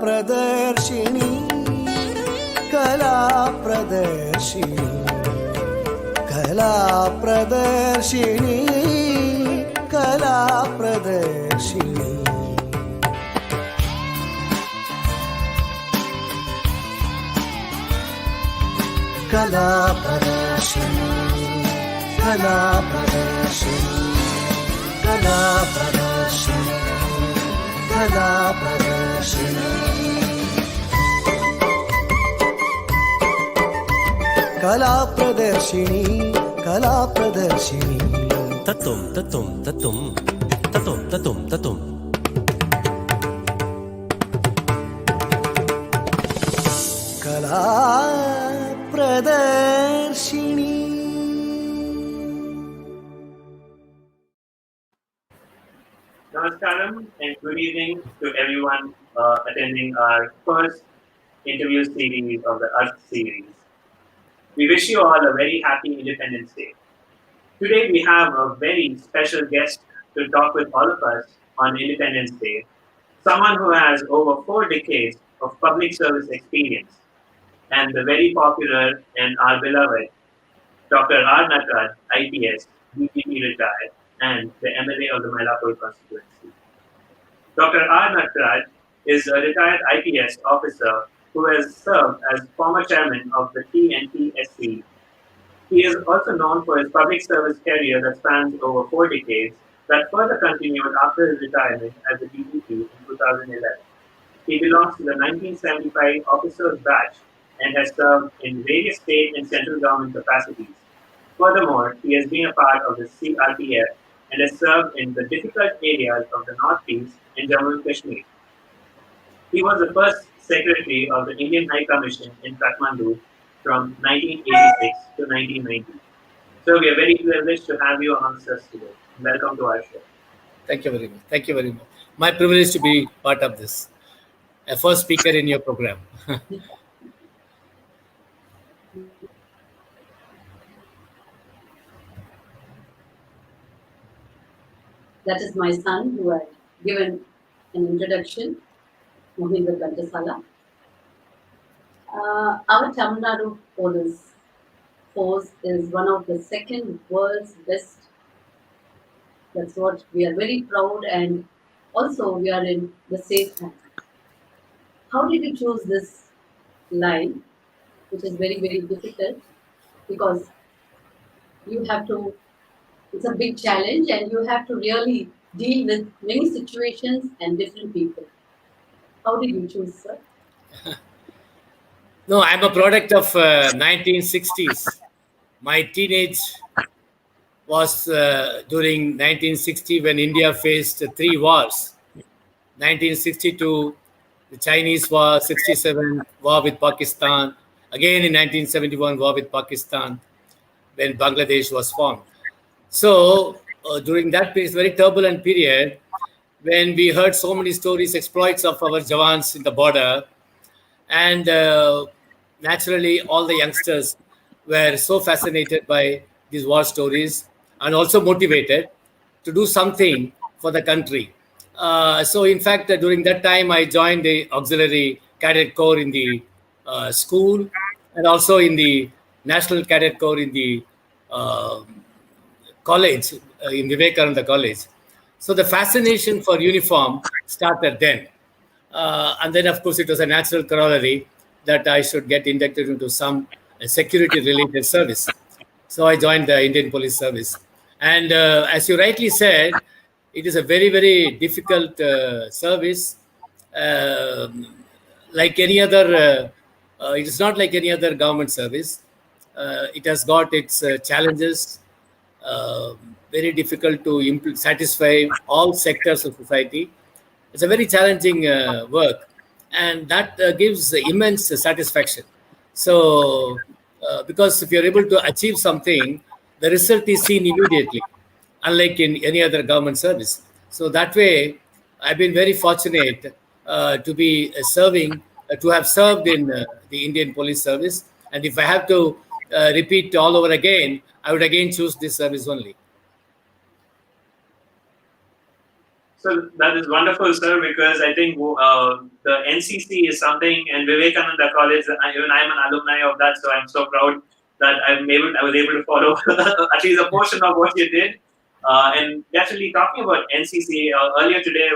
प्रदर्शिनी कला प्रदर्शिनी कला प्रदर्शिनी कला प्रदर्शिनी कला प्रदर्शिनी कला प्रदर्शिनी कला प्रदर्शिनी कला प्रदर्शिनी कला प्रदर्शिनी कला प्रदर्शिनी तत्तुम तत्तुम तत्तुम तत्तुम तत्तुम तत्तुम कला प्रदर्शिनी. Namaskaram and good evening to everyone attending our first interview series of the Earth series. We wish you all a very happy Independence Day. Today we have a very special guest to talk with all of us on Independence Day, someone who has over 4 decades of public service experience, and the very popular and our beloved Dr. R. Nataraj, I.P.S, DGP retired, and the MLA of the Mylapore constituency. Dr. R. Nataraj is a retired I.P.S officer who has served as former chairman of the TNTSC. He is also known for his public service career that spans over 4 decades that further continued after his retirement as the DGP in 2011. He belongs to the 1975 officers batch and has served in various state and central government capacities. Furthermore, he has been a part of the CRPF and has served in the difficult areas of the Northeast and Jammu and Kashmir. He was the first secretary of the Indian High Commission in Kathmandu from 1986 to 1990. So we are very privileged to have you amongst us today. Welcome to our show. Thank you very much. Thank you very much. My privilege to be part of this. A first speaker in your program. That is my son who had given an introduction, Mohinder Kantasala. Our Tamil Nadu Police Force is one of the second world's best. That's what we are very proud, and also we are in the safe hand. How did you choose this line, which is very, very difficult, because you have to, it's a big challenge and you have to really deal with many situations and different people. How did you choose, sir? No, I'm a product of 1960s. My teenage was during 1960 when India faced 3 wars. 1962, the Chinese War, 67, war with Pakistan. Again in 1971, war with Pakistan, when Bangladesh was formed. So during that period, very turbulent period, when we heard so many stories, exploits of our Jawans in the border, and naturally all the youngsters were so fascinated by these war stories and also motivated to do something for the country. So in fact, during that time, I joined the Auxiliary Cadet Corps in the school, and also in the National Cadet Corps in the college, in Vivekananda College. So the fascination for uniform started then. And then, of course, it was a natural corollary that I should get inducted into some security-related service. So I joined the Indian Police Service. And as you rightly said, it is a very, very difficult service. Like any other, it is not like any other government service. It has got its challenges. Very difficult to satisfy all sectors of society. It's a very challenging work, and that gives immense satisfaction. So, because if you're able to achieve something, the result is seen immediately, unlike in any other government service. So that way, I've been very fortunate to be serving, to have served in the Indian Police Service. And if I have to repeat all over again, I would again choose this service only. So that is wonderful, sir, because I think the NCC is something, and Vivekananda College, even I'm an alumni of that, so I'm so proud that I was able to follow at least a portion of what you did. And definitely talking about NCC, earlier today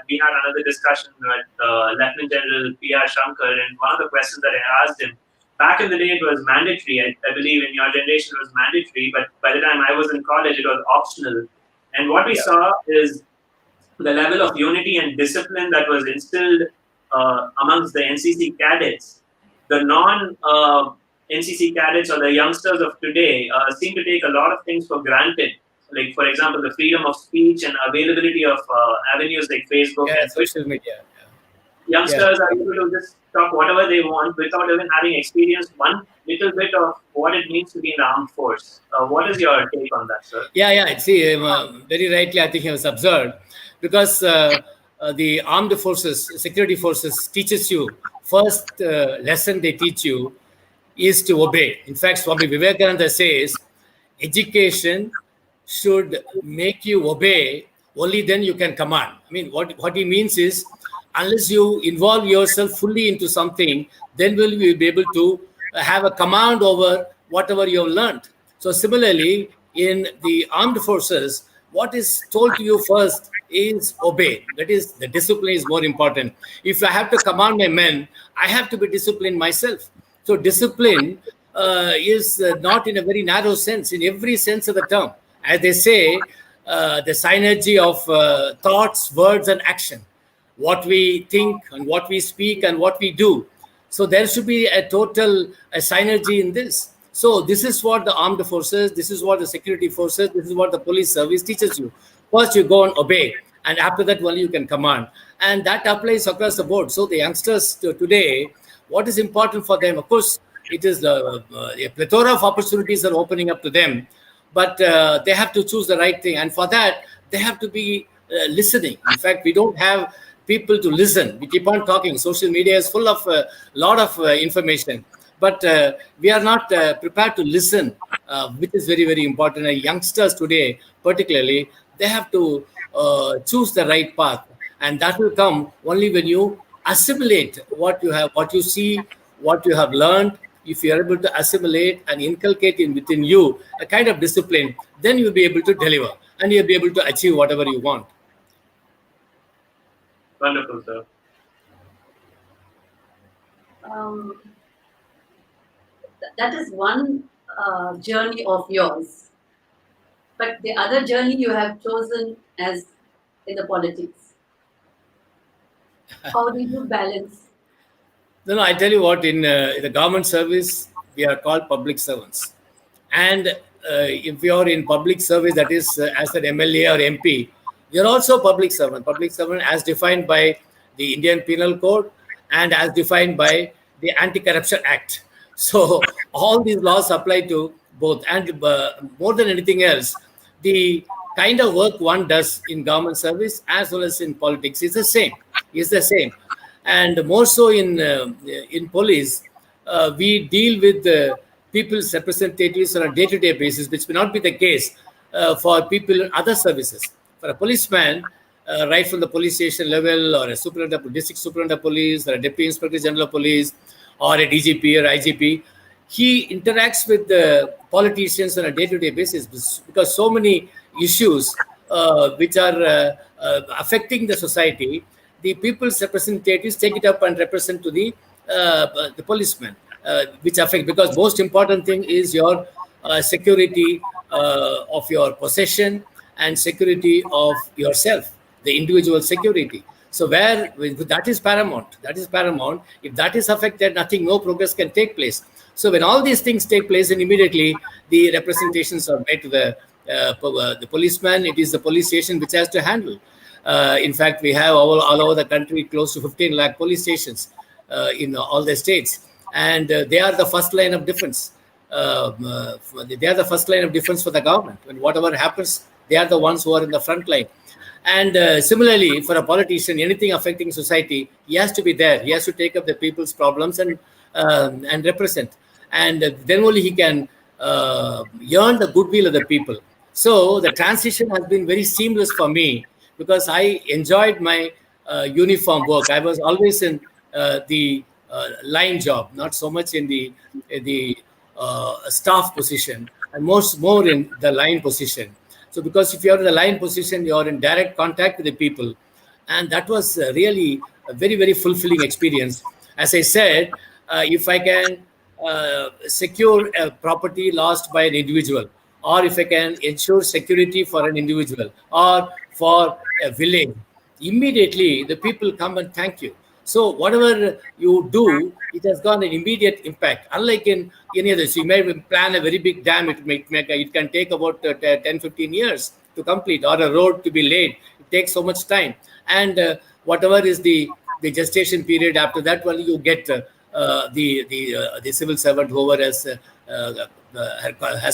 we had another discussion with Lieutenant General P.R. Shankar, and one of the questions that I asked him, back in the day it was mandatory. I believe in your generation it was mandatory, but by the time I was in college it was optional. And what we saw is the level of unity and discipline that was instilled amongst the NCC cadets. The non NCC cadets or the youngsters of today seem to take a lot of things for granted. Like, for example, the freedom of speech and availability of avenues like Facebook Yeah, and Twitter. social media. Yeah. Youngsters are able to just talk whatever they want without even having experienced one little bit of what it means to be in the armed force. What is your take on that, sir? Yeah. See, very rightly, I think he was observed because the armed forces, security forces, teaches you first lesson they teach you is to obey. In fact, Swami Vivekananda says, education should make you obey. Only then you can command. I mean, what he means is, unless you involve yourself fully into something, then will you be able to have a command over whatever you have learned. So similarly, in the armed forces, what is told to you first is obey. That is, the discipline is more important. If I have to command my men, I have to be disciplined myself. So discipline is not in a very narrow sense, in every sense of the term. As they say, the synergy of thoughts, words, and action. What we think and what we speak and what we do. So there should be a synergy in this. So this is what the armed forces, this is what the security forces, this is what the police service teaches you. First you go and obey, and after that only you can command. And that applies across the board. So the youngsters today, what is important for them? Of course, it is a plethora of opportunities are opening up to them, but they have to choose the right thing. And for that, they have to be listening. In fact, we don't have people to listen. We keep on talking. Social media is full of a lot of information, but we are not prepared to listen, which is very, very important. And youngsters today, particularly, they have to choose the right path, and that will come only when you assimilate what you have, what you see, what you have learned. If you are able to assimilate and inculcate within you a kind of discipline, then you'll be able to deliver and you'll be able to achieve whatever you want. Wonderful, sir. That is one journey of yours. But the other journey you have chosen as in the politics. How did you balance? No, I tell you what, in the government service, we are called public servants. And if you are in public service, that is as an MLA or MP, you're also public servant. Public servant as defined by the Indian Penal Code and as defined by the Anti-Corruption Act. So all these laws apply to both. And more than anything else, the kind of work one does in government service as well as in politics is the same. Is the same. And more so in police, we deal with people's representatives on a day-to-day basis, which may not be the case for people in other services. For a policeman, right from the police station level, or a district superintendent of police, or a deputy inspector general of police, or a DGP or IGP, he interacts with the politicians on a day-to-day basis because so many issues which are affecting the society, the people's representatives take it up and represent to the policeman, which affect, because most important thing is your security of your possession and security of yourself, the individual security. So where that is paramount. That is paramount. If that is affected, no progress can take place. So when all these things take place, and immediately the representations are made to the policeman, it is the police station which has to handle. In fact, we have all over the country close to 15 lakh police stations in all the states, and they are the first line of defense. They are the first line of defense for the government. When whatever happens, they are the ones who are in the front line. And similarly, for a politician, anything affecting society, he has to be there. He has to take up the people's problems and represent. And then only he can earn the goodwill of the people. So the transition has been very seamless for me, because I enjoyed my uniform work. I was always in the line job, not so much in the staff position, and more in the line position. So because if you're in the line position, you're in direct contact with the people, and that was really a very, very fulfilling experience. As I said, if I can secure a property lost by an individual, or if I can ensure security for an individual or for a village, immediately the people come and thank you. So whatever you do, it has got an immediate impact. Unlike in any other, so you may plan a very big dam, it can take about 10, 15 years to complete, or a road to be laid. It takes so much time. And whatever is the gestation period after that, well, you get the civil servant, whoever has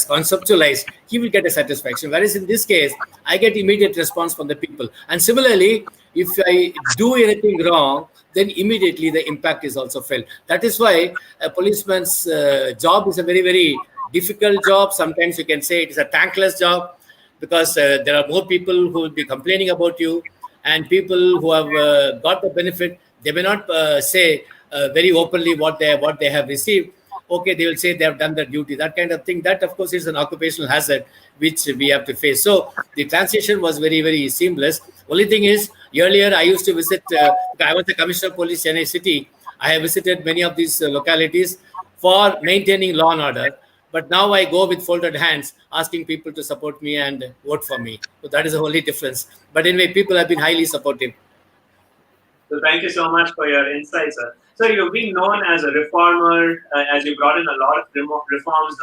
conceptualized, he will get a satisfaction. Whereas in this case, I get immediate response from the people. And similarly, if I do anything wrong, then immediately the impact is also felt. That is why a policeman's job is a very, very difficult job. Sometimes you can say it is a thankless job, because there are more people who will be complaining about you, and people who have got the benefit, they may not say very openly what they have received. Okay, they will say they have done their duty, that kind of thing. That, of course, is an occupational hazard which we have to face. So the transition was very, very seamless. Only thing is, earlier I used to visit, I was the Commissioner of Police, Chennai City. I have visited many of these localities for maintaining law and order. But now I go with folded hands, asking people to support me and vote for me. So that is the only difference. But anyway, people have been highly supportive. So thank you so much for your insights, sir. So you've been known as a reformer, as you brought in a lot of reforms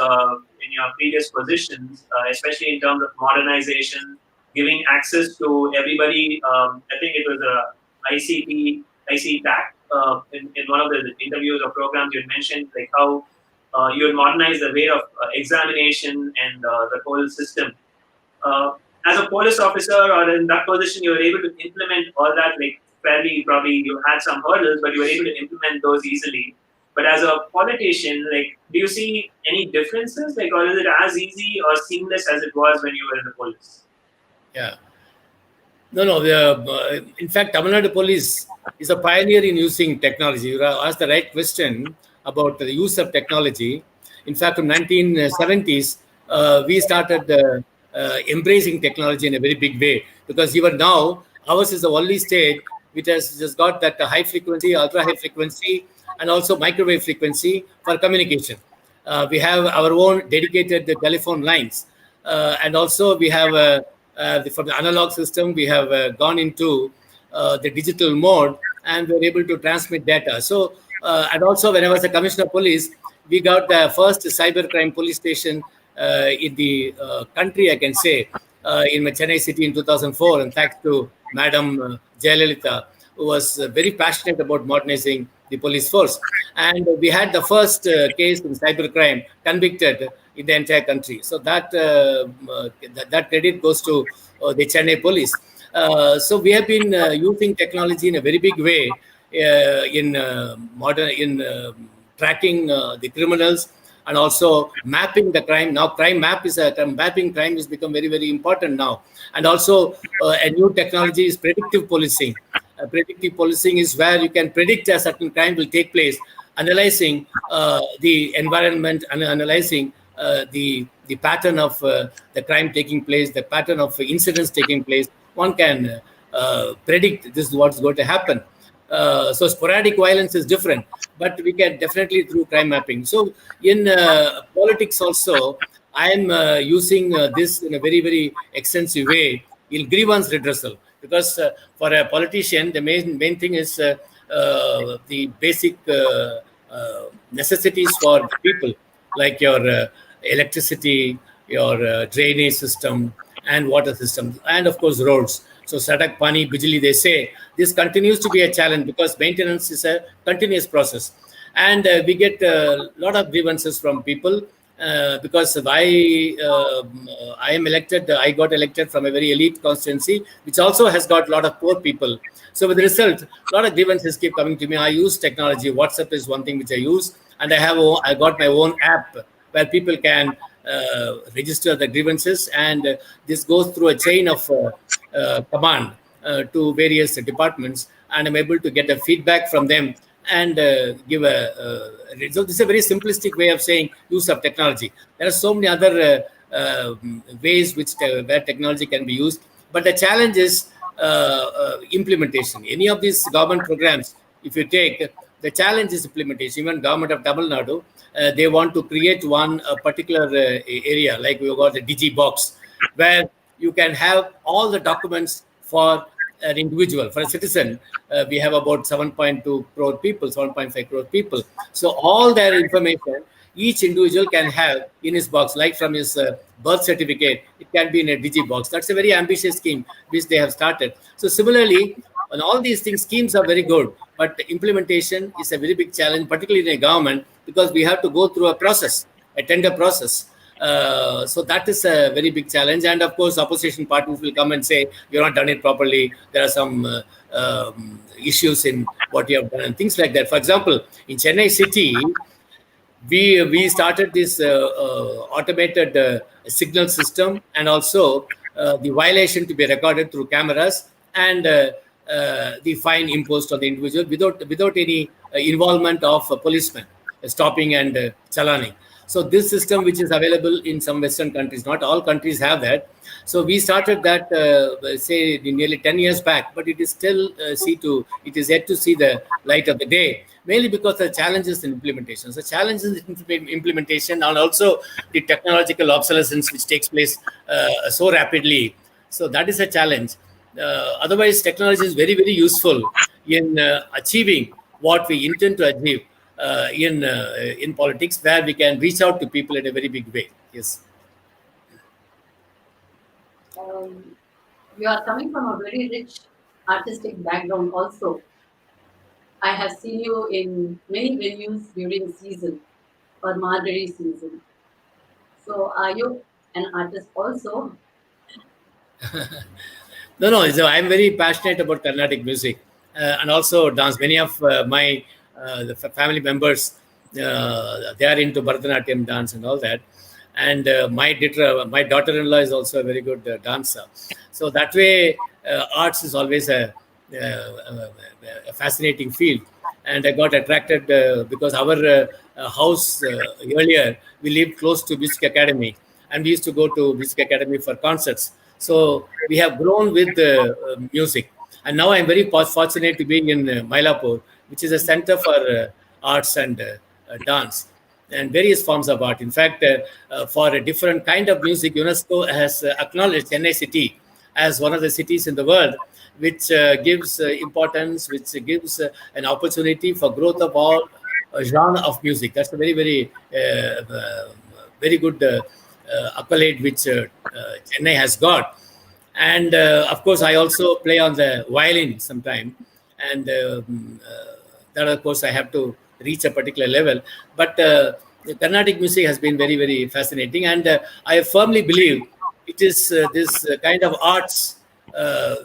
in your previous positions, especially in terms of modernization, giving access to everybody. I think it was a ICT in one of the interviews or programs you had mentioned, like how you would modernize the way of examination and the whole system. As a police officer or in that position, you were able to implement all that, like fairly, probably you had some hurdles, but you were able to implement those easily. But as a politician, like, do you see any differences, like, or is it as easy or seamless as it was when you were in the police? Yeah. No. In fact, Tamil Nadu Police is a pioneer in using technology. You asked the right question about the use of technology. In fact, in 1970s, we started embracing technology in a very big way, because even now, ours is the only state which has just got that high frequency, ultra high frequency, and also microwave frequency for communication. We have our own dedicated telephone lines, and also we have from the analog system, we have gone into the digital mode, and we're able to transmit data. So, and also when I was a Commissioner of Police, we got the first cybercrime police station in the country, I can say, in Chennai City in 2004, and thanks to Madam Jayalalitha, who was very passionate about modernizing the police force. And we had the first case in cybercrime convicted in the entire country. So that credit goes to the Chennai police. So we have been using technology in a very big way in tracking the criminals, and also mapping the crime. Now, mapping crime has become very, very important now. And also, a new technology is predictive policing. Predictive policing is where you can predict a certain crime will take place, analyzing the environment and analyzing the pattern of the crime taking place, the pattern of incidents taking place. One can predict this is what's going to happen. So sporadic violence is different, but we can definitely through crime mapping. So in politics also, I am using this in a very, very extensive way in grievance redressal, because for a politician, the main thing is the basic necessities for the people, like your electricity, your drainage system, and water system, and of course roads. So Sadak, Pani, Bijli, they say this continues to be a challenge because maintenance is a continuous process. And we get a lot of grievances from people because I am elected, I got elected from a very elite constituency, which also has got a lot of poor people. So with the result, a lot of grievances keep coming to me. I use technology. WhatsApp is one thing which I use. And I got my own app where people can register the grievances, and this goes through a chain of command. to various departments, and I'm able to get the feedback from them and give a result. This is a very simplistic way of saying use of technology. There are so many other ways where technology can be used, but the challenge is implementation. Any of these government programs, if you take, the challenge is implementation. Even government of Tamil Nadu, they want to create one particular area, like we got the DG box, where you can have all the documents for an individual, for a citizen. We have about 7.2 crore people, 7.5 crore people. So all their information, each individual can have in his box, like from his birth certificate, it can be in a digi box. That's a very ambitious scheme which they have started. So similarly, on all these things, schemes are very good, but the implementation is a very big challenge, particularly in a government, because we have to go through a process, a tender process. So that is a very big challenge. And of course, opposition parties will come and say, you've not done it properly. There are some issues in what you have done and things like that. For example, in Chennai city, we started this automated signal system, and also the violation to be recorded through cameras, and the fine imposed on the individual without any involvement of a policeman stopping and chalaning. So this system, which is available in some Western countries, not all countries have that. So we started that, say, nearly 10 years back, but it is still it is yet to see the light of the day, mainly because the challenges in implementation. So challenges in implementation, and also the technological obsolescence which takes place so rapidly. So that is a challenge. Otherwise, technology is very, very useful in achieving what we intend to achieve in politics, where we can reach out to people in a very big way. Yes. You are coming from a very rich artistic background also. I have seen you in many venues during season or Margary season. So are you an artist also? No. So I'm very passionate about Carnatic music and also dance. Many of my family members, they are into Bharatanatyam dance and all that. And my daughter-in-law is also a very good dancer. So that way, arts is always a fascinating field. And I got attracted because our house earlier, we lived close to Music Academy, and we used to go to Music Academy for concerts. So we have grown with music. And now I'm very fortunate to be in Mylapore, which is a center for arts and dance and various forms of art. In fact, for a different kind of music, UNESCO has acknowledged Chennai city as one of the cities in the world which gives importance, which gives an opportunity for growth of all genre of music. That's a very, very, very good accolade which Chennai has got. And of course, I also play on the violin sometime. And that, of course, I have to reach a particular level. But the Carnatic music has been very, very fascinating. And I firmly believe it is this kind of arts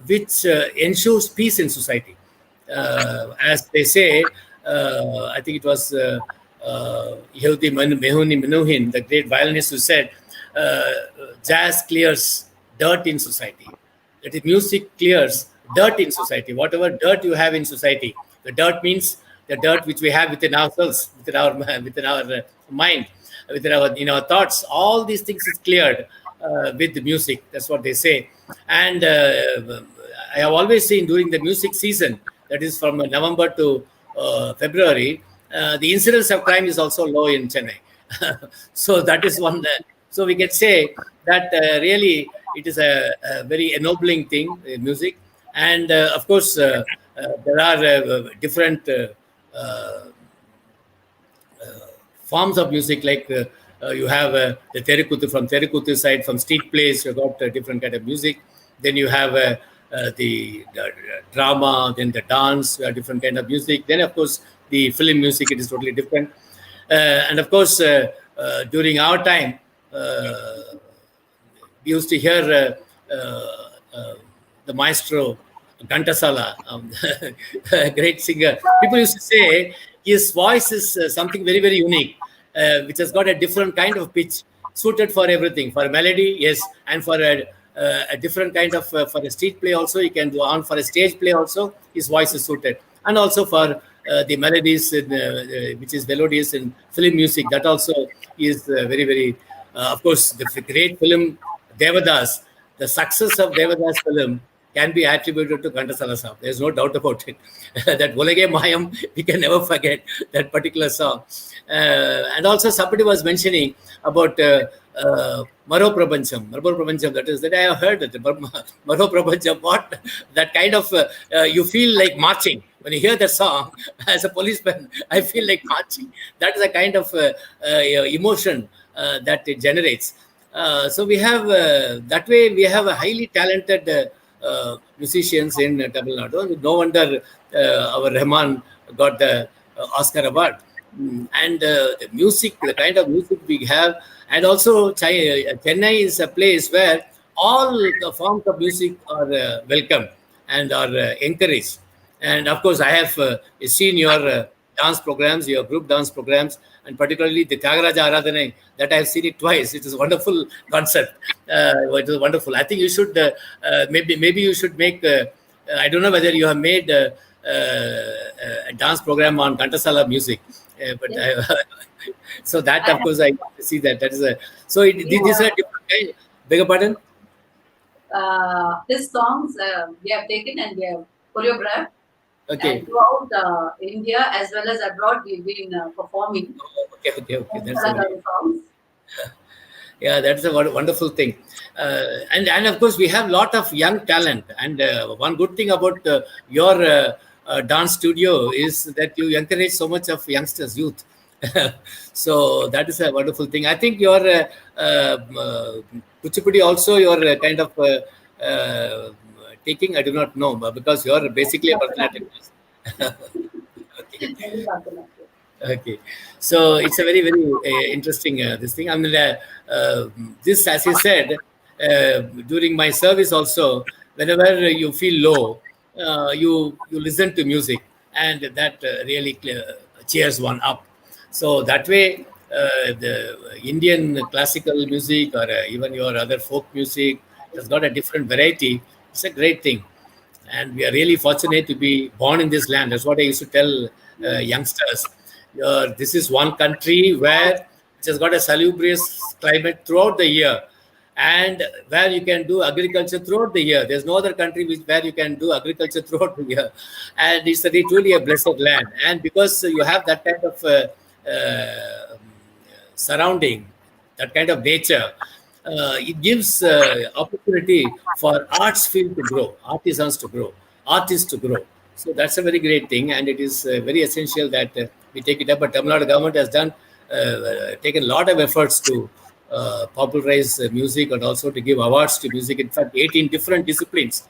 which ensures peace in society. As they say, I think it was Yehudi Menuhin, the great violinist, who said, jazz clears dirt in society. That is, music clears dirt in society. Whatever dirt you have in society, the dirt means the dirt which we have within ourselves, within our mind, within our thoughts. All these things is cleared with the music. That's what they say. And I have always seen during the music season, that is from November to February, the incidence of crime is also low in Chennai. So that is one. So we can say that really it is a very ennobling thing, music. And of course, there are different forms of music, like you have the Terikuthu, from Terikuthu side, from street plays, you got different kind of music. Then you have the drama, then the dance, different kind of music. Then, of course, the film music, it is totally different. And of course, during our time, we used to hear the maestro Ghantasala, a great singer. People used to say his voice is something very, very unique, which has got a different kind of pitch, suited for everything, for melody, yes, and for a different kind of for a street play also. He can do on for a stage play also. His voice is suited, and also for the melodies in, which is melodies in film music. That also is very very. Of course, the great film Devadas. The success of Devadas film can be attributed to Ghantasala Saab. There's no doubt about it. That Volage Mayam, we can never forget that particular song. And also somebody was mentioning about Maro Prapancham. Maro Prapancham, that is, that I have heard it. Maro Prapancham, what? That kind of, you feel like marching. When you hear the song, as a policeman, I feel like marching. That is a kind of emotion that it generates. So we have, that way, we have a highly talented musicians in Tamil Nadu. No wonder our Rahman got the Oscar award. And the music, the kind of music we have, and also Chennai is a place where all the forms of music are welcome and are encouraged. And of course, I have seen your dance programs, your group dance programs, and particularly the Tyagaraja Aradhana, that I have seen it twice. It is a wonderful concept. It is wonderful. I think you should, maybe you should make, I don't know whether you have made a dance program on Ghantasala music. But Yes. so that, of course, I see that. That is a, so these are different kind. Beg your pardon? These songs we have taken and we have choreographed. Okay. And throughout India as well as abroad, we've been performing Okay. That's a very, songs. yeah, that's a wonderful thing. And of course, we have a lot of young talent. And one good thing about your dance studio is that you encourage so much of youngsters, youth. So that is a wonderful thing. I think your Kuchipudi also, your kind of taking, I do not know, but because you are basically a Bharatanatyam. Okay. Very Bharatanatyam. Okay, so it's a very very interesting this thing. I mean, this, as you said, during my service also, whenever you feel low, you listen to music, and that really cheers one up. So that way, the Indian classical music or even your other folk music has got a different variety. It's a great thing, and we are really fortunate to be born in this land. That's what I used to tell youngsters. This is one country where it has got a salubrious climate throughout the year, and where you can do agriculture throughout the year. There's no other country where you can do agriculture throughout the year, and it's truly a blessed land. And because you have that kind of surrounding, that kind of nature, it gives opportunity for arts field to grow, artisans to grow, artists to grow. So that's a very great thing, and it is very essential that we take it up. But Tamil Nadu government has done taken a lot of efforts to popularize music and also to give awards to music. In fact, 18 different disciplines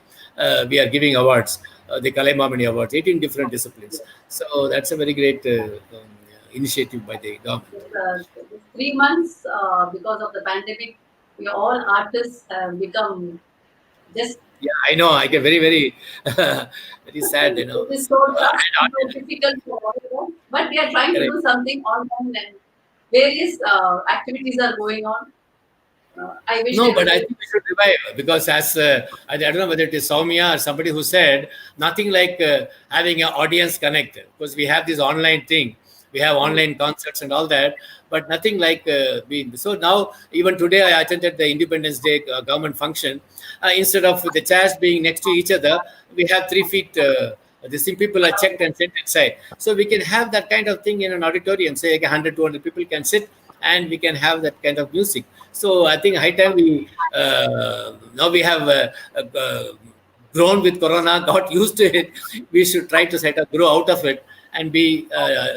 we are giving awards, the Kalaimamani Awards, 18 different disciplines. So that's a very great initiative by the government. This 3 months, because of the pandemic, we all artists have become just. Yeah, I know. I get very, very, very sad. You know, It is so tough, so difficult for all of us. But we are trying to do something online, and various activities are going on. I wish. no, but I think we should revive, because as I don't know whether it is Soumya or somebody who said nothing like having an audience connect, because we have this online thing, we have online concerts and all that, but nothing like being. So now, even today, I attended the Independence Day government function. Instead of the chairs being next to each other, we have 3 feet. The same people are checked and sent inside. So we can have that kind of thing in an auditorium. Say like 100, 200 people can sit, and we can have that kind of music. So I think high time we now we have grown with Corona, got used to it. We should try to grow out of it, and be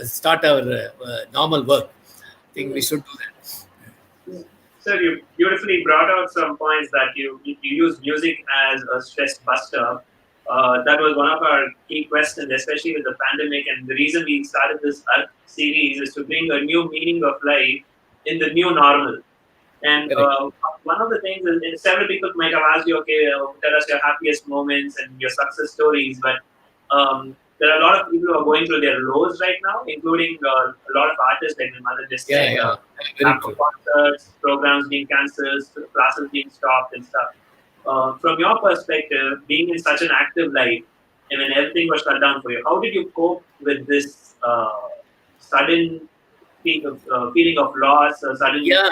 start our normal work. I think we should do that. Sir, you beautifully brought out some points that you use music as a stress buster. That was one of our key questions, especially with the pandemic. And the reason we started this Earth series is to bring a new meaning of life in the new normal. And one of the things is several people might have asked you, okay, tell us your happiest moments and your success stories. But there are a lot of people who are going through their lows right now, including a lot of artists, like my mother just said, Very true. concerts, programs being cancelled, classes being stopped and stuff. From your perspective, being in such an active life, and when everything was shut down for you, how did you cope with this sudden feeling of loss, sudden? Yeah,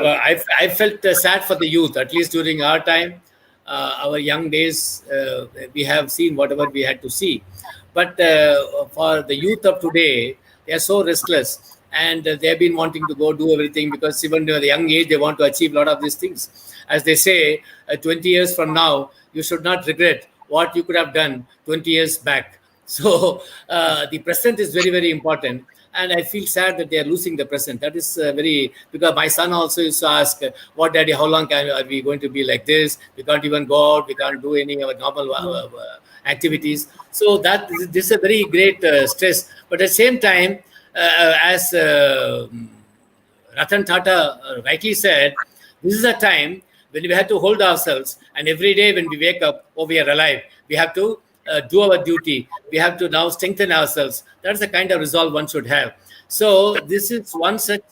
I felt sad for the youth, at least during our time, our young days. We have seen whatever we had to see. But for the youth of today, they are so restless and they have been wanting to go do everything because even at a young age, they want to achieve a lot of these things. As they say, 20 years from now, you should not regret what you could have done 20 years back. So the present is very, very important. And I feel sad that they are losing the present. That is very, because my son also used to ask, "What, daddy? How long are we going to be like this? We can't even go out. We can't do any of our normal activities." So that this is a very great stress. But at the same time, as Ratan Tata rightly said, this is a time when we have to hold ourselves, and every day when we wake up, oh, we are alive. We have to do our duty. We have to now strengthen ourselves. That's the kind of resolve one should have. So this is one such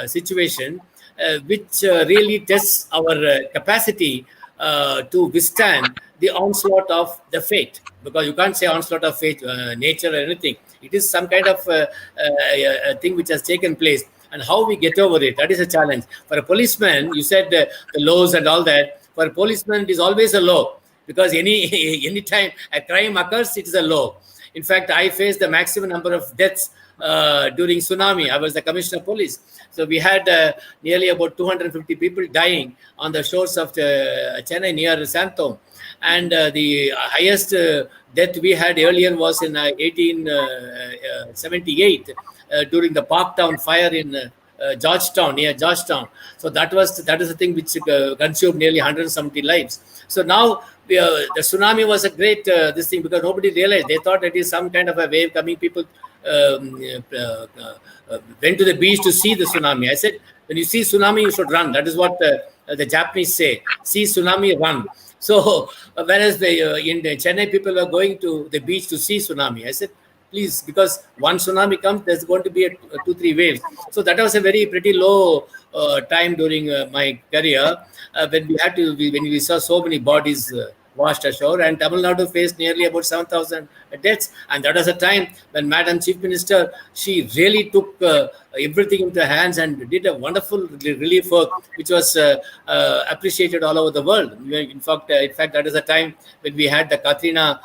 situation which really tests our capacity to withstand the onslaught of the fate, because you can't say onslaught of fate, nature or anything. It is some kind of thing which has taken place, and how we get over it, that is a challenge. For a policeman, you said the laws and all that. For a policeman, it is always a law, because any time a crime occurs, it is a law. In fact, I faced the maximum number of deaths during tsunami. I was the commissioner of police. So we had nearly about 250 people dying on the shores of Chennai near Santom. And the highest death we had earlier was in 1878 during the Parktown fire in Georgetown, near Georgetown. So that is the thing which consumed nearly 170 lives. So now the tsunami was a great this thing, because nobody realized. They thought it is some kind of a wave coming. People went to the beach to see the tsunami. I said, when you see tsunami, you should run. That is what the Japanese say. See tsunami, run. So whereas in Chennai, people were going to the beach to see tsunami. I said, please, because one tsunami comes, there's going to be a 2-3 waves. So that was a pretty low time during my career when we saw so many bodies washed ashore, and Tamil Nadu faced nearly about 7,000 deaths. And that was a time when Madam Chief Minister, she really took everything into her hands and did a wonderful relief work, which was appreciated all over the world. In fact, that is a time when we had the Katrina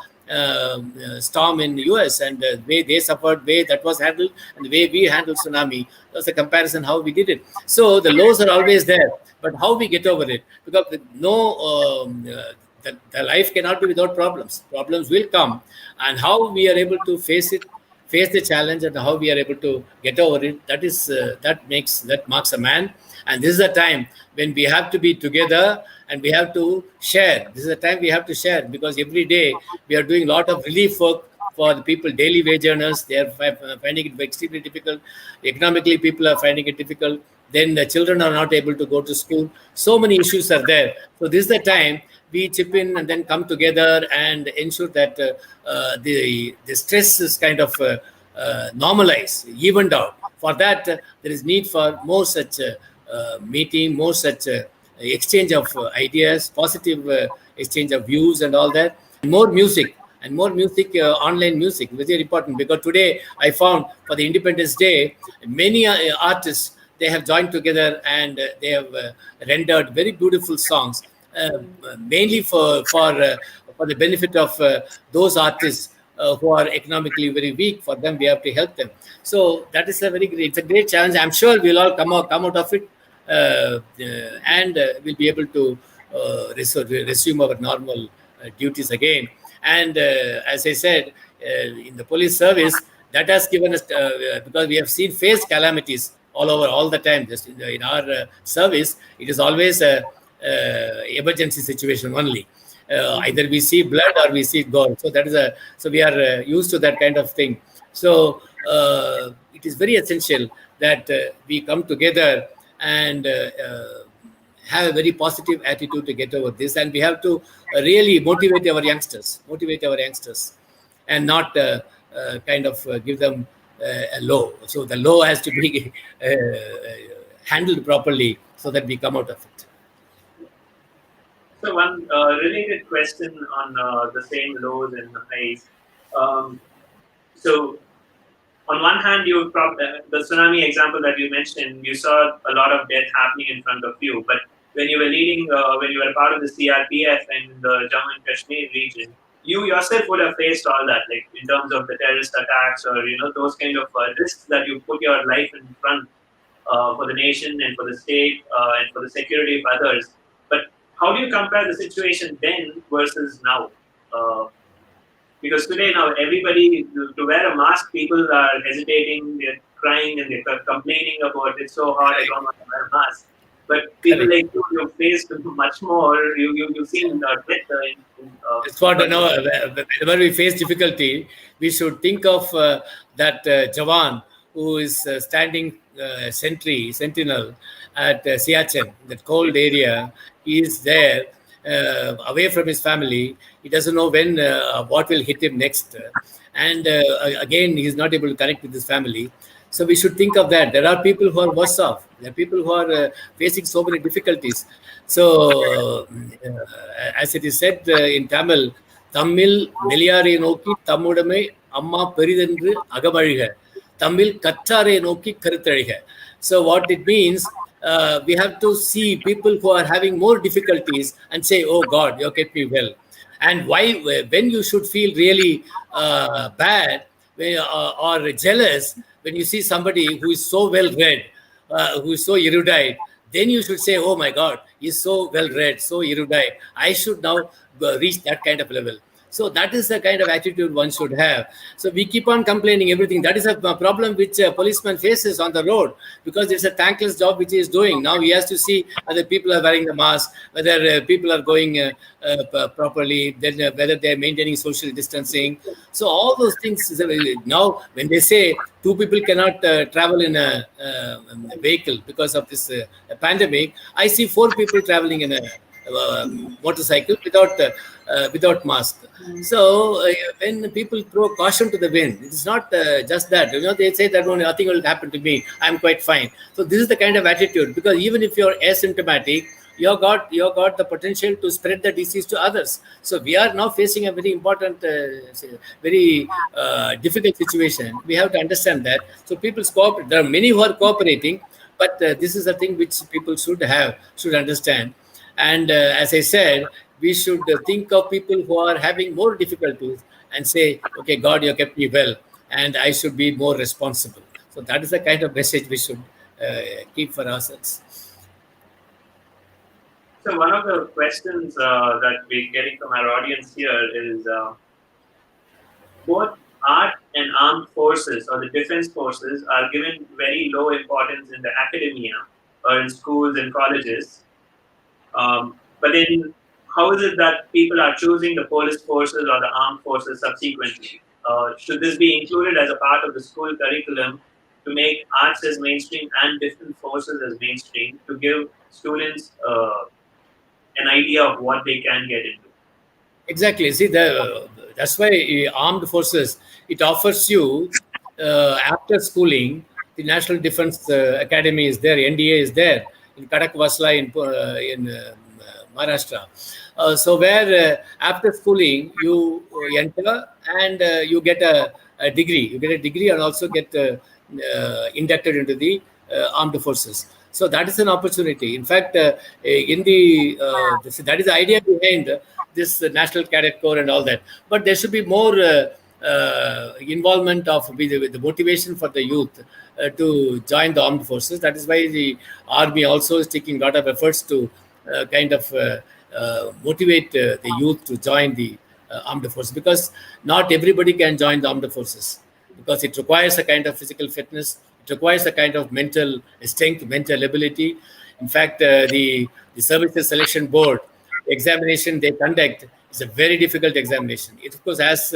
storm in the US, and the way they suffered, way that was handled, and the way we handled tsunami, was a comparison how we did it. So the lows are always there, but how we get over it, because the life cannot be without problems. Problems will come, and how we are able to face the challenge, and how we are able to get over it, that marks a man. And this is a time when we have to be together and we have to share. This is a time we have to share, because every day we are doing a lot of relief work for the people, daily wage earners. They are finding it extremely difficult. Economically, people are finding it difficult. Then the children are not able to go to school. So many issues are there. So this is the time we chip in and then come together and ensure that the stress is kind of normalized, evened out. For that, there is need for more such meeting, more such exchange of ideas, positive exchange of views and all that. More music, online music, very important, because today I found for the Independence Day, many artists, they have joined together and they have rendered very beautiful songs, mainly for the benefit of those artists who are economically very weak. For them, we have to help them. So that is it's a great challenge. I'm sure we'll all come out of it, and we'll be able to resume our normal duties again. And as I said, in the police service, that has given us, because we have faced calamities all over, all the time. Just in our service, it is always a emergency situation only. Either we see blood or we see gore. So we are used to that kind of thing. So it is very essential that we come together and have a very positive attitude to get over this. And we have to really motivate our youngsters, and not kind of give them a low. So the low has to be handled properly so that we come out of it. So one related question on the same lows and highs. Um, so on one hand, the tsunami example that you mentioned, you saw a lot of death happening in front of you. But when you were when you were part of the CRPF in the Jammu and Kashmir region, you yourself would have faced all that, like in terms of the terrorist attacks or those kind of risks that you put your life in front for the nation and for the state and for the security of others. But how do you compare the situation then versus now? Because today now everybody to wear a mask, people are hesitating, they're crying and they're complaining about it's so hard, I don't want to wear a mask. But people Correct. like you've faced much more. You've seen death That's what I because know. Whenever we face difficulty, we should think of that Jawan who is standing sentinel at Siachen, that cold area. He is there, away from his family. He doesn't know when what will hit him next, and again he is not able to connect with his family. So we should think of that. There are people who are worse off. There are people who are facing so many difficulties. So, as it is said in Tamil, Tamil Meliare Noki Tamudame Amma Peridendru Agamaliga. Tamil Kattare Noki Karutariga. So, what it means, we have to see people who are having more difficulties and say, "Oh God, you kept me well." And why, when you should feel really bad or jealous when you see somebody who is so well read, who is so erudite, then you should say, "Oh my God, he's so well read, so erudite. I should now reach that kind of level." So that is the kind of attitude one should have. So we keep on complaining everything. That is a problem which a policeman faces on the road, because it's a thankless job which he is doing. Now he has to see whether people are wearing the mask, whether people are going properly, then whether they are maintaining social distancing. So all those things now when they say two people cannot travel in a vehicle because of this pandemic, I see four people traveling in a motorcycle without mask. So when people throw caution to the wind, it's not just that. They say that nothing will happen to me. I'm quite fine. So this is the kind of attitude, because even if you're asymptomatic, you got the potential to spread the disease to others. So we are now facing a very important, very difficult situation. We have to understand that. So people cooperate. There are many who are cooperating, but this is a thing which people should understand. And as I said, we should think of people who are having more difficulties and say, "Okay, God, you kept me well, and I should be more responsible." So that is the kind of message we should keep for ourselves. so one of the questions that we're getting from our audience here is both art and armed forces or the defense forces are given very low importance in the academia or in schools and colleges. But then, how is it that people are choosing the police forces or the armed forces subsequently? Should this be included as a part of the school curriculum to make arts as mainstream and different forces as mainstream to give students an idea of what they can get into? Exactly. See, that's why armed forces, it offers you after schooling. The National Defense Academy is there. NDA is there in Kadakwasla in Maharashtra. So where after schooling you enter and you get a degree. You get a degree and also get inducted into the armed forces. So that is an opportunity. In fact, that is the idea behind this National Cadet Corps and all that. But there should be more involvement of with the motivation for the youth to join the armed forces. That is why the army also is taking a lot of efforts to kind of motivate the youth to join the armed forces, because not everybody can join the armed forces, because it requires a kind of physical fitness, it requires a kind of mental strength, mental ability. In fact, the services selection board examination they conduct is a very difficult examination. It of course as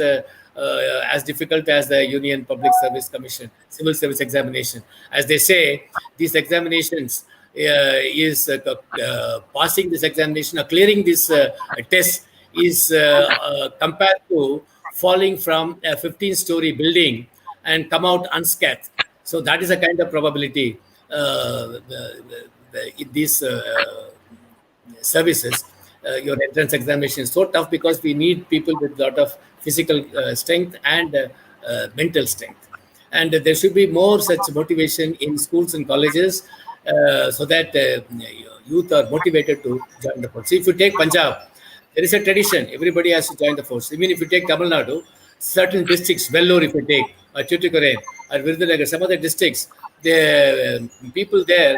difficult as the Union Public Service Commission civil service examination. As they say, these examinations is passing this examination or clearing this test is compared to falling from a 15-story building and come out unscathed. So that is a kind of probability in these services. your entrance examination is so tough because we need people with a lot of physical strength and mental strength. And there should be more such motivation in schools and colleges so that youth are motivated to join the force. So if you take Punjab, there is a tradition. Everybody has to join the force. Even if you take Tamil Nadu, certain districts, Vellore if you take, or Tuticorin, or Virudhunagar, some other districts, the people there,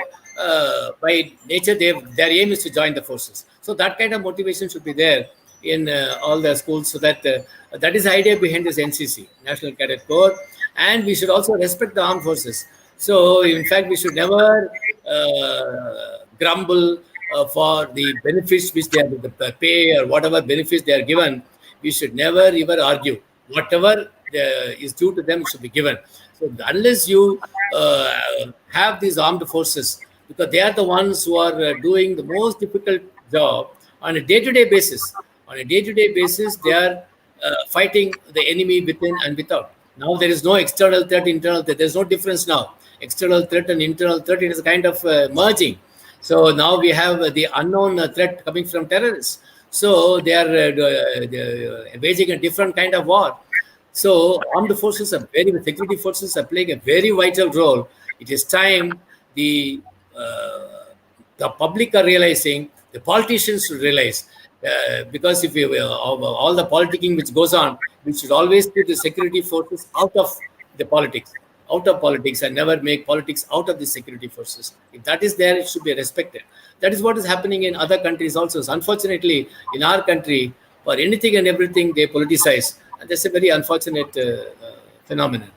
by nature, their aim is to join the forces. So that kind of motivation should be there in all the schools, so that that is the idea behind this NCC, National Cadet Corps, and we should also respect the armed forces. So, in fact, we should never grumble for the benefits which they are, the pay or whatever benefits they are given. We should never ever argue. Whatever is due to them should be given. So, unless you have these armed forces, because they are the ones who are doing the most difficult job on a day-to-day basis. On a day-to-day basis, they are fighting the enemy within and without. Now there is no external threat, internal threat. There's no difference now. External threat and internal threat, it is kind of merging. So now we have the unknown threat coming from terrorists. So they are waging a different kind of war. So armed forces are security forces are playing a very vital role. It is time the public are realizing, the politicians should realize, because if you all the politicking which goes on, we should always put the security forces out of the politics, and never make politics out of the security forces. If that is there, it should be respected. That is what is happening in other countries also. So unfortunately, in our country, for anything and everything, they politicize, and that's a very unfortunate phenomenon.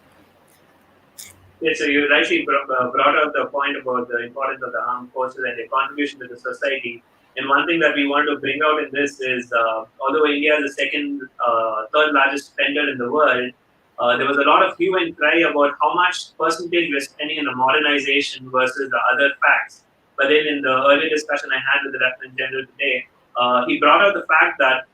Yes, so you rightly brought up the point about the importance of the armed forces and their contribution to the society. And one thing that we want to bring out in this is, although India is the third largest spender in the world, there was a lot of hue and cry about how much percentage we're spending in the modernization versus the other facts. But then in the earlier discussion I had with the Lieutenant General today, he brought out the fact that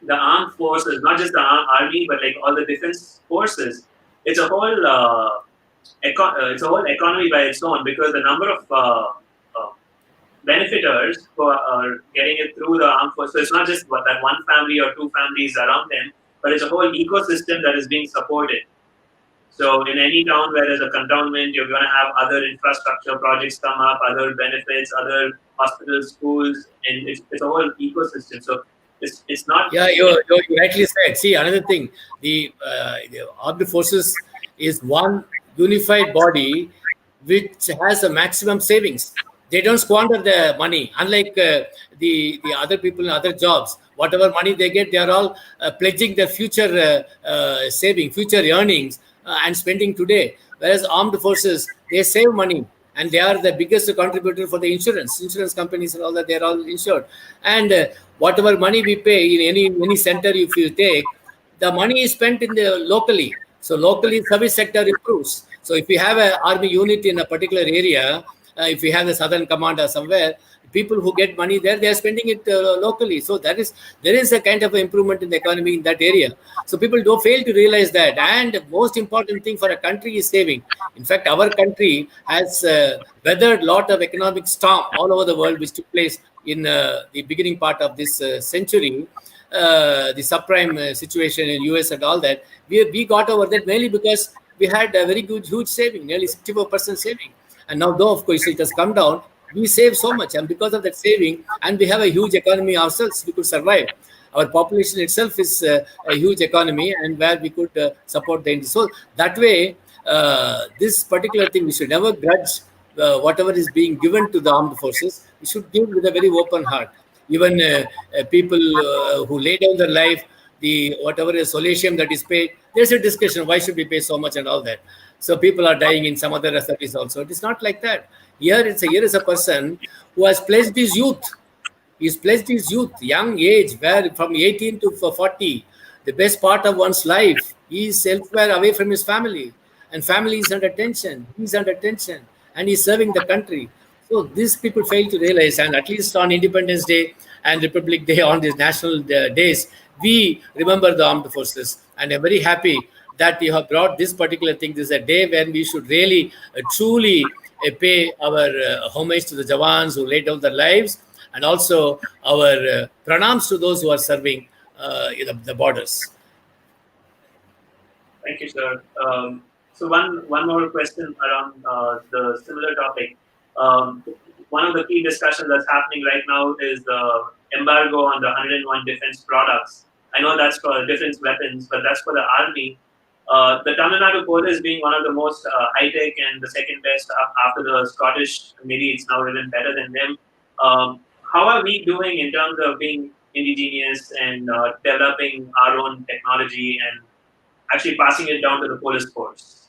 the armed forces, not just the army, but like all the defense forces, it's a whole economy by its own, because the number of benefiters who are getting it through the armed forces, so it's not just that one family or two families around them, but it's a whole ecosystem that is being supported. So in any town where there's a cantonment, you're going to have other infrastructure projects come up, other benefits, other hospitals, schools, and it's a whole ecosystem. So it's not. Yeah, you rightly said. See, another thing, the armed forces is one unified body which has a maximum savings. They don't squander the money, unlike the other people in other jobs. Whatever money they get, they are all pledging their future saving, future earnings, and spending today. Whereas armed forces, they save money, and they are the biggest contributor for the insurance companies and all that. They are all insured, and whatever money we pay in any center, if you take, the money is spent in the locally. So locally, service sector improves. So if we have an army unit in a particular area, if we have the Southern Command or somewhere, people who get money there, they are spending it locally. So there is a kind of improvement in the economy in that area. So people don't fail to realize that. And the most important thing for a country is saving. In fact, our country has weathered a lot of economic storm all over the world, which took place in the beginning part of this century. The subprime situation in US and all that, we got over that mainly because we had a very good, huge saving, nearly 64% saving. And now, though, of course, it has come down, we save so much. And because of that saving, and we have a huge economy ourselves, we could survive. Our population itself is a huge economy, and where we could support the industry. So that way, this particular thing, we should never grudge whatever is being given to the armed forces. We should give with a very open heart. Even people who lay down their life, whatever is solatium that is paid, there's a discussion, why should we pay so much and all that. So people are dying in some other service also. It is not like that. Here is a person who has pledged his youth. He's pledged his youth, young age, where from 18 to 40, the best part of one's life, he is elsewhere away from his family. And family is under tension. He's under tension. And he's serving the country. So these people fail to realize, and at least on Independence Day and Republic Day, on these national days, we remember the armed forces. And I'm very happy that you have brought this particular thing. This is a day when we should really, truly pay our homage to the Jawans who laid down their lives. and also our pranams to those who are serving the borders. Thank you, sir. So one more question around the similar topic. Um, One of the key discussions that's happening right now is the embargo on the 101 defense products. I know that's for defense weapons, but that's for the army. The Tamil Nadu police being one of the most high-tech and the second best after the Scottish, maybe it's now even better than them. How are we doing in terms of being indigenous and developing our own technology and actually passing it down to the police force?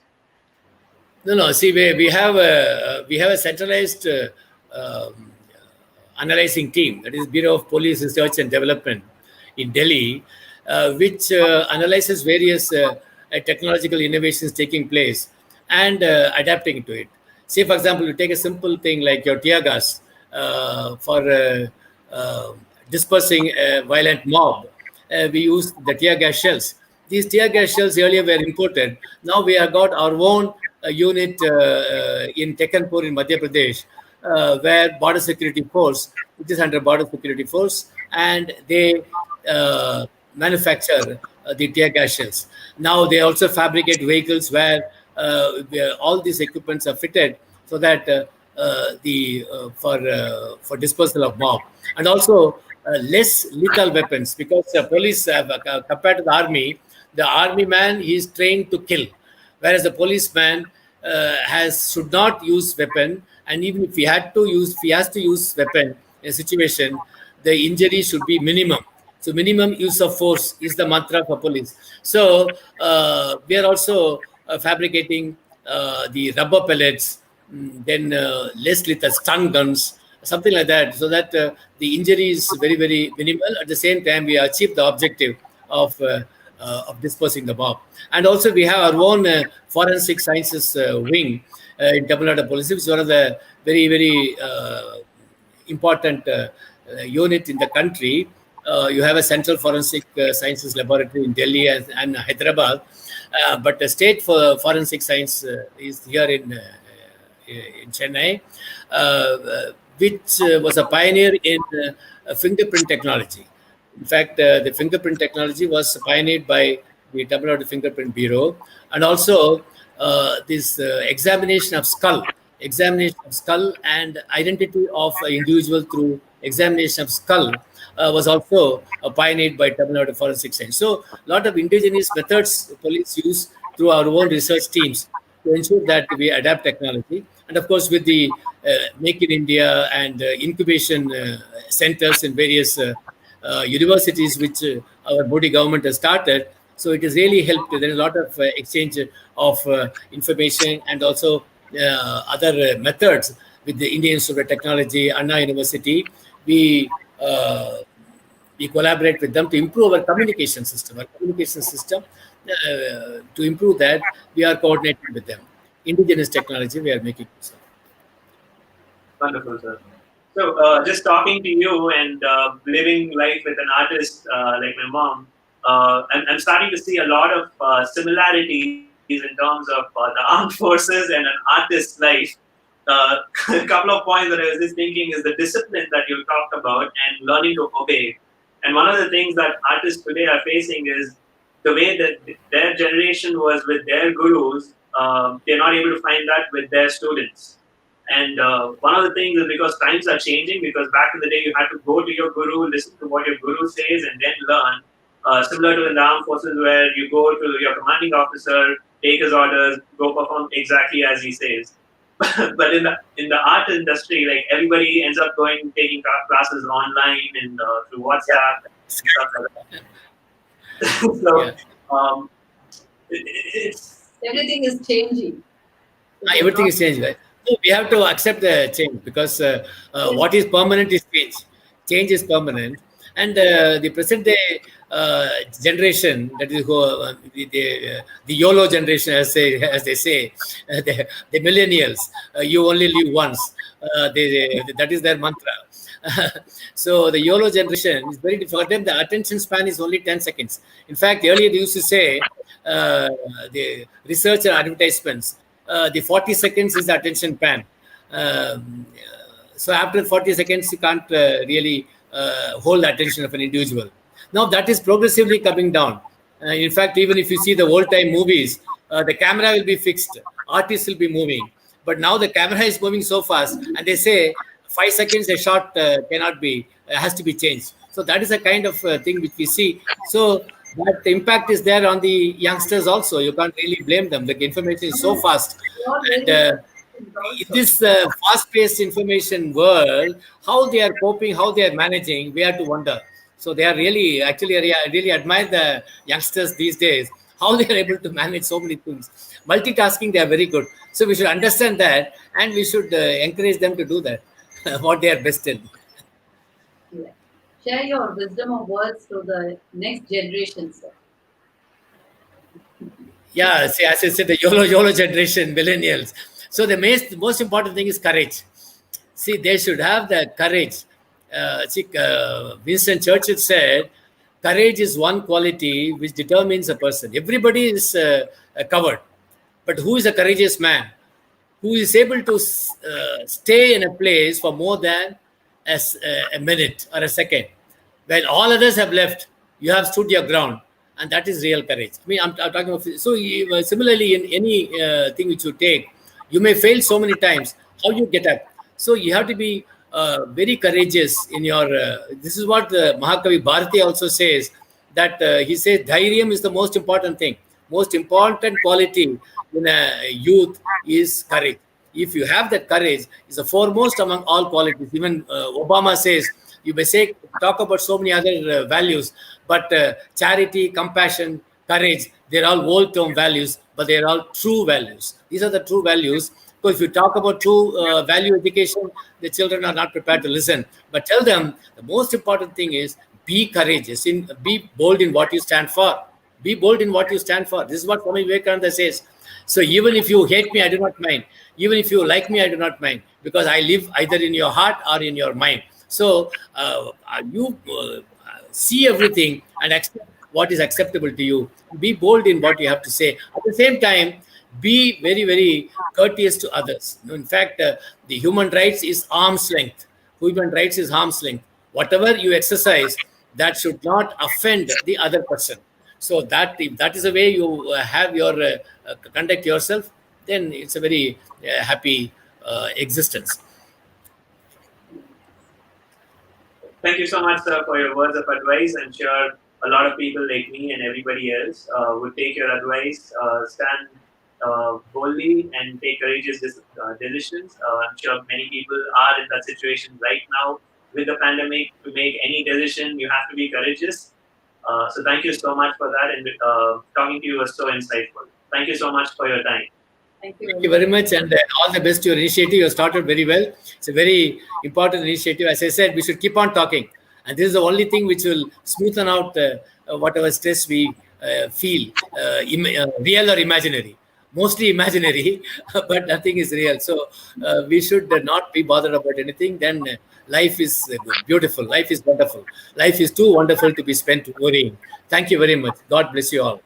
No. See, we have a centralized analyzing team, that is Bureau of Police Research and Development in Delhi, which analyzes various technological innovations taking place and adapting to it. Say, for example, you take a simple thing like your tear gas for dispersing a violent mob. We use the tear gas shells. These tear gas shells earlier were imported. Now we have got our own unit in Tekkanpur in Madhya Pradesh, where Border Security Force, which is under Border Security Force, and they manufacture the tear gas shells. Now they also fabricate vehicles where all these equipments are fitted so that for dispersal of mob, and also less lethal weapons, because police have, compared to the army man is trained to kill, whereas the policeman should not use weapon, and even if he has to use weapon in a situation, the injury should be minimum. So minimum use of force is the mantra for police. So we are also fabricating the rubber pellets, then less lethal stun guns, something like that, so that the injury is very, very minimal. At the same time, we achieve the objective of dispersing the mob. And also we have our own forensic sciences wing in Tamil Nadu Police, which is one of the very, very important unit in the country. You have a central forensic sciences laboratory in Delhi and Hyderabad, but the state for forensic science is here in Chennai, which was a pioneer in fingerprint technology. In fact, the fingerprint technology was pioneered by the Tamil Nadu Fingerprint Bureau, and also this examination of skull and identity of an individual through examination of skull was also pioneered by Tamil Nadu Forensic Science. So, a lot of indigenous methods police use through our own research teams to ensure that we adapt technology. And of course, with the Make in India and incubation centers in various universities, which our Modi government has started. So it has really helped. There is a lot of exchange of information and also other methods with the Indian Institute of Technology, Anna University. We collaborate with them to improve our communication system. To improve that, we are coordinating with them. Indigenous technology we are making use of. Wonderful, sir. So, just talking to you and living life with an artist like my mom, I'm starting to see a lot of similarities in terms of the armed forces and an artist's life. A couple of points that I was just thinking is the discipline that you talked about and learning to obey. And one of the things that artists today are facing is the way that their generation was with their gurus, they're not able to find that with their students. And one of the things is because times are changing, because back in the day you had to go to your guru, listen to what your guru says, and then learn. Similar to in the armed forces, where you go to your commanding officer, take his orders, go perform exactly as he says. But in the art industry, like everybody ends up taking classes online and through WhatsApp and stuff like that. So it's Everything is changing. Everything is changing. Right? So we have to accept the change, because what is permanent is change. Change is permanent, and the present day generation, that is the YOLO generation, as they say, the millennials. You only live once. That is their mantra. So the YOLO generation is very difficult. For them, the attention span is only 10 seconds. In fact, earlier they used to say the research and advertisements. The 40 seconds is the attention span. So after 40 seconds, you can't really hold the attention of an individual. Now that is progressively coming down. In fact, even if you see the old time movies, the camera will be fixed, artists will be moving. But now the camera is moving so fast, and they say 5 seconds a shot cannot be, has to be changed. So that is a kind of thing which we see. So that impact is there on the youngsters also. You can't really blame them. The information is so fast. What And really in also. this fast-paced information world, how they are coping, how they are managing, we have to wonder. So they are really, actually, I really admire the youngsters these days, how they are able to manage so many things. Multitasking, they are very good. So we should understand that, and we should encourage them to do that, what they are best in. Yeah. Share your wisdom of words to the next generation, sir. Yeah, see, as I said, the YOLO generation, millennials. So the most important thing is courage. See, they should have the courage. Winston Churchill said, courage is one quality which determines a person. Everybody is covered. But who is a courageous man? Who is able to stay in a place for more than a minute or a second? When all others have left, you have stood your ground. And that is real courage. I mean, I'm talking about. So, similarly, in any thing which you take, you may fail so many times. How you get up? So, you have to be very courageous in your. This is what Mahakavi Bharati also says, that he says, Dhairyam is the most important thing. Most important quality in a youth is courage. If you have that courage, is the foremost among all qualities. Even Obama says, you may say, talk about so many other values, but charity, compassion, courage, they're all old term values, but they're all true values. These are the true values. Because if you talk about true value education, the children are not prepared to listen. But tell them the most important thing is be courageous, be bold in what you stand for. Be bold in what you stand for. This is what Swami Vivekananda says. So even if you hate me, I do not mind. Even if you like me, I do not mind, because I live either in your heart or in your mind. So you see everything and accept what is acceptable to you. Be bold in what you have to say. At the same time, be very, very courteous to others. In fact, the human rights is arm's length. Human rights is arm's length. Whatever you exercise, that should not offend the other person. So that if that is the way you have your conduct yourself, then it's a very happy existence. Thank you so much, sir, for your words of advice. I'm sure a lot of people like me and everybody else would take your advice, stand boldly, and take courageous decisions. I'm sure many people are in that situation right now with the pandemic. To make any decision, you have to be courageous. So thank you so much for that, and talking to you was so insightful. Thank you so much for your time. Thank you. Thank you very much, and all the best to your initiative. You started very well. It's a very important initiative. As I said, we should keep on talking, and this is the only thing which will smoothen out whatever stress we feel, real or imaginary. Mostly imaginary, but nothing is real. So we should not be bothered about anything. Then life is beautiful. Life is wonderful. Life is too wonderful to be spent worrying. Thank you very much. God bless you all.